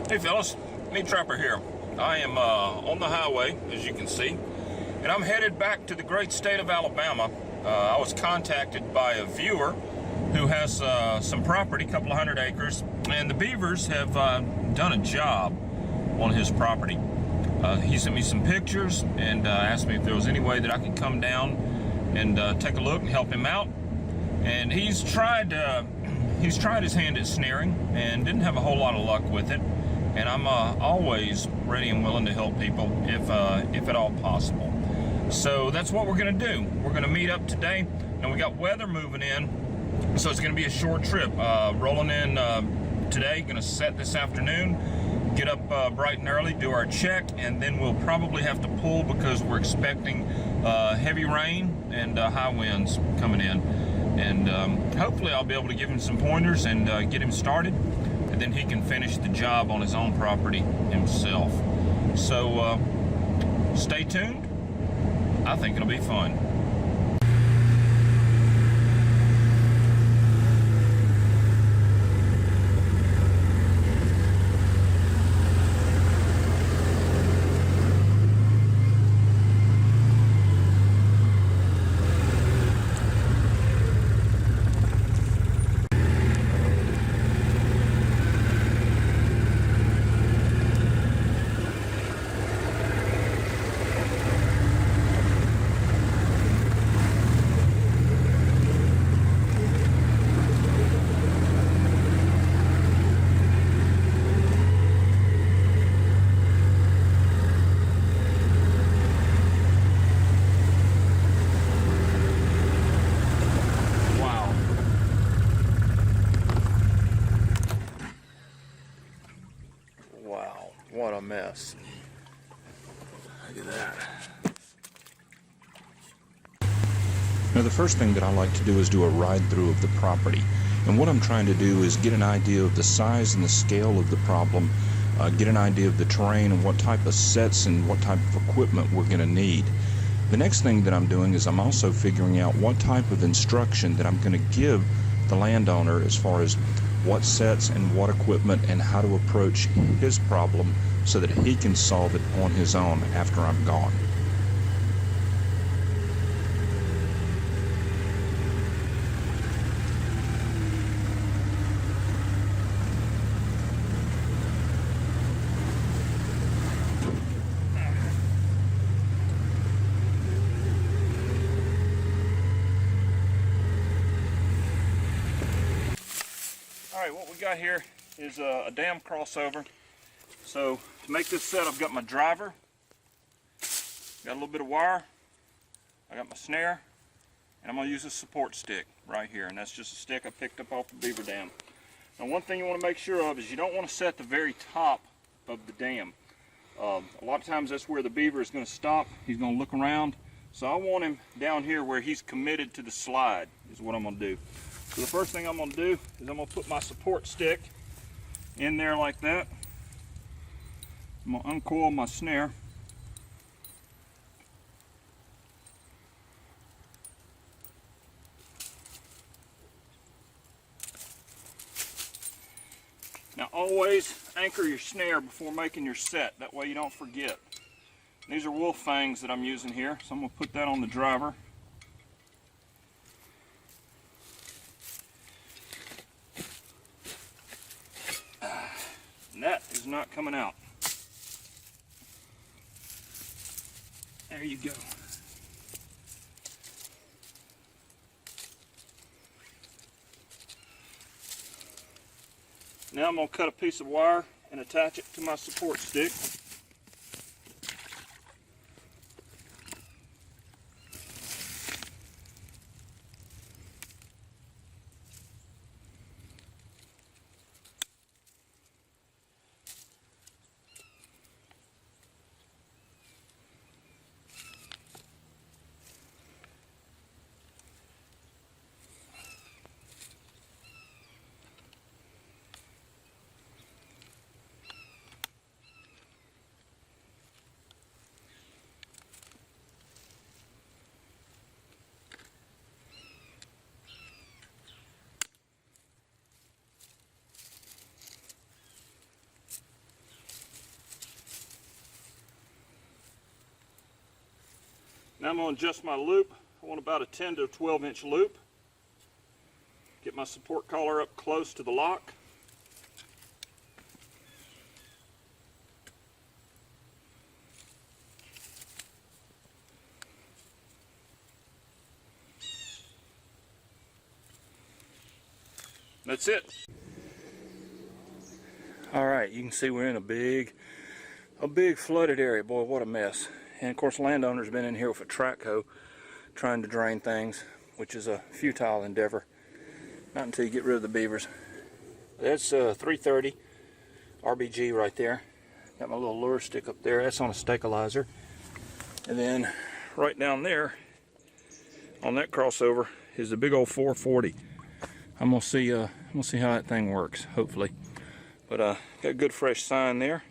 Hey fellas, Meat Trapper here. I am on the highway, as you can see, and I'm headed back to the great state of Alabama. I was contacted by a viewer who has some property, a couple of 100 acres, and the Beavers have done a job on his property. He sent me some pictures and asked me if there was any way that I could come down and take a look and help him out. And he's tried his hand at snaring and didn't have a whole lot of luck with it. And I'm always ready and willing to help people if at all possible. So that's what we're gonna do. We're gonna meet up today, and we got weather moving in, so it's gonna be a short trip. Rolling in today, gonna set this afternoon, get up bright and early, do our check, and then we'll probably have to pull because we're expecting heavy rain and high winds coming in. And hopefully I'll be able to give him some pointers and get him started, and then he can finish the job on his own property himself. So stay tuned. I think it'll be fun. Wow, what a mess. Look at that. Now, the first thing that I like to do is do a ride through of the property. And what I'm trying to do is get an idea of the size and the scale of the problem, get an idea of the terrain and what type of sets and what type of equipment we're going to need. The next thing that I'm doing is I'm also figuring out what type of instruction that I'm going to give the landowner as far as what sets and what equipment and how to approach his problem so that he can solve it on his own after I'm gone. Alright, what we got here is a dam crossover. So to make this set, I've got my driver, got a little bit of wire, I got my snare, and I'm going to use a support stick right here, and that's just a stick I picked up off the Beaver Dam. Now, one thing you want to make sure of is you don't want to set the very top of the dam. A lot of times that's where the beaver is going to stop. He's going to look around. So I want him down here where he's committed to the slide is what I'm going to do. So the first thing I'm going to do is I'm going to put my support stick in there like that. I'm going to uncoil my snare. Now always anchor your snare before making your set, that way you don't forget. These are wolf fangs that I'm using here, so I'm going to put that on the driver. And that is not coming out. There you go. Now I'm going to cut a piece of wire and attach it to my support stick. Now I'm going to adjust my loop. I want about a 10 to 12 inch loop. Get my support collar up close to the lock. That's it. All right, you can see we're in a big flooded area. Boy, what a mess. And of course, landowner's been in here with a track hoe trying to drain things, which is a futile endeavor. Not until you get rid of the beavers. That's 330 RBG right there. Got my little lure stick up there. That's on a stabilizer. And then right down there on that crossover is the big old 440. I'm gonna see how that thing works, hopefully. But got a good fresh sign there,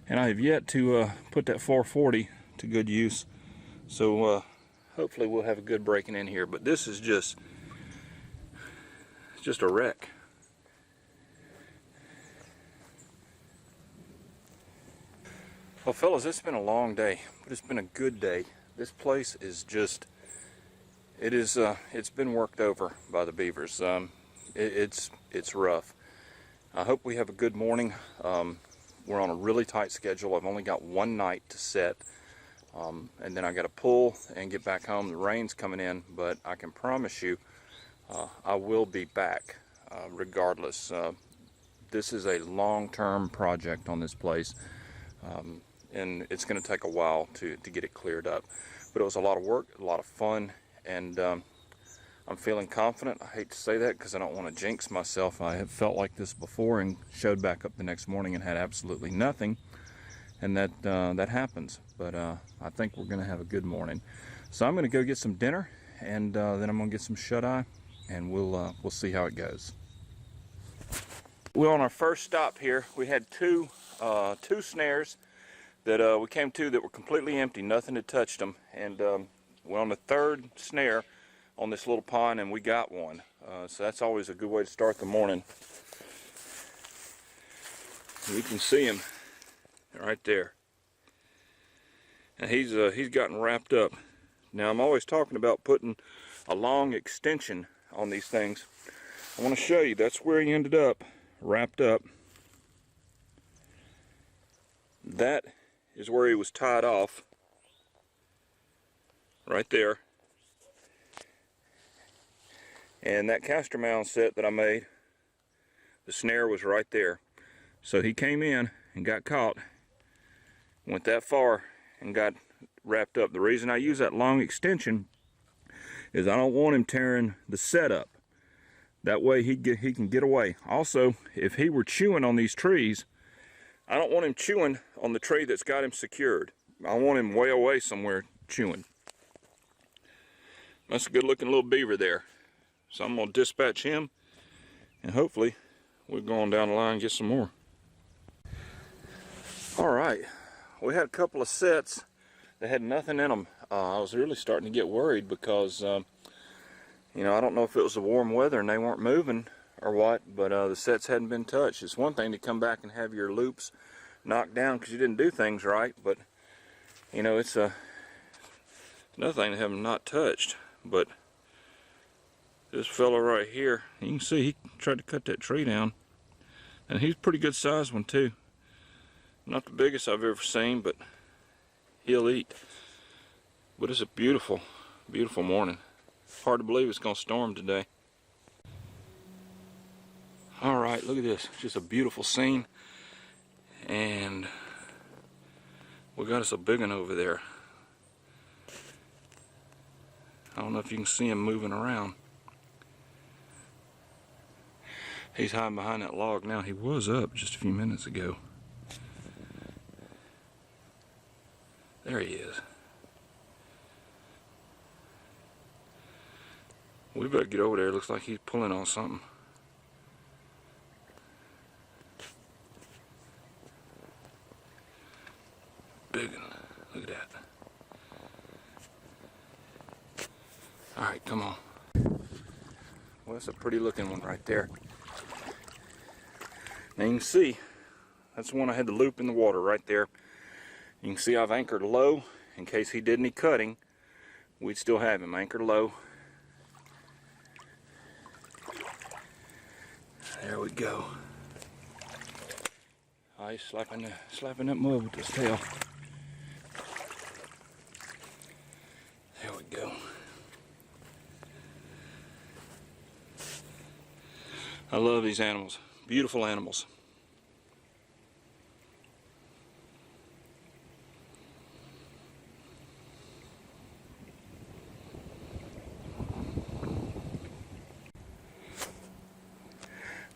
and I have yet to put that 440 to good use. So hopefully we'll have a good breaking in here. But this is just a wreck. Well, fellas, it's been a long day, but it's been a good day. This place is just, it's been worked over by the beavers. It's rough. I hope we have a good morning. We're on a really tight schedule. I've only got one night to set, and then I got to pull and get back home. The rain's coming in, but I can promise you I will be back regardless. This is a long-term project on this place, and it's going to take a while to get it cleared up. But it was a lot of work, a lot of fun, and I'm feeling confident. I hate to say that because I don't want to jinx myself. I have felt like this before and showed back up the next morning and had absolutely nothing, and that happens. But I think we're going to have a good morning. So I'm going to go get some dinner, and then I'm going to get some shut-eye, and we'll see how it goes. Well, on our first stop here, we had two snares that we came to that were completely empty. Nothing had touched them, and we're on the third snare on this little pond, and we got one. So that's always a good way to start the morning. You can see him right there, and he's gotten wrapped up. Now I'm always talking about putting a long extension on these things. I want to show you. That's where he ended up, wrapped up. That is where he was tied off, right there. And that caster mound set that I made, the snare was right there. So he came in and got caught, went that far and got wrapped up. The reason I use that long extension is I don't want him tearing the setup. That way he can get away. Also, if he were chewing on these trees, I don't want him chewing on the tree that's got him secured. I want him way away somewhere chewing. That's a good looking little beaver there. So I'm going to dispatch him, and hopefully we're going down the line and get some more. All right, we had a couple of sets that had nothing in them. I was really starting to get worried because, you know, I don't know if it was the warm weather and they weren't moving or what, but the sets hadn't been touched. It's one thing to come back and have your loops knocked down because you didn't do things right, but, you know, it's another thing to have them not touched. But this fella right here, you can see he tried to cut that tree down, and he's a pretty good sized one too. Not the biggest I've ever seen, but he'll eat. But it's a beautiful, beautiful morning. Hard to believe it's gonna storm today. All right, look at this, just a beautiful scene, and we got us a big one over there. I don't know if you can see him moving around. He's hiding behind that log now. He was up just a few minutes ago. There he is. We better get over there. Looks like he's pulling on something. Big one. Look at that. Alright, come on. Well, that's a pretty looking one right there. Now you can see, that's the one I had to loop in the water right there. You can see I've anchored low in case he did any cutting. we'd still have him anchored low. There we go. Oh, he's slapping that mud with his tail. There we go. I love these animals. Beautiful animals.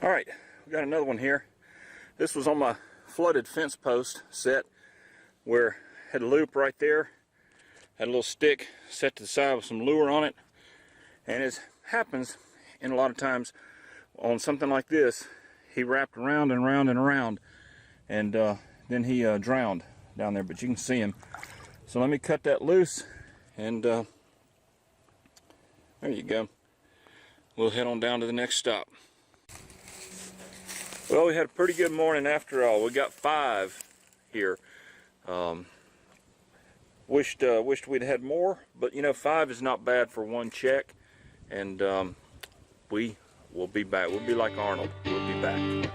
All right, we got another one here. This was on my flooded fence post set where I had a loop right there, had a little stick set to the side with some lure on it, and it happens in a lot of times on something like this, he wrapped around and around and around, and then he drowned down there, but you can see him. So let me cut that loose, and there you go. We'll head on down to the next stop. Well, we had a pretty good morning after all. We got 5 here. Wished we'd had more, but you know, 5 is not bad for one check, and we will be back. We'll be like Arnold. We'll be back.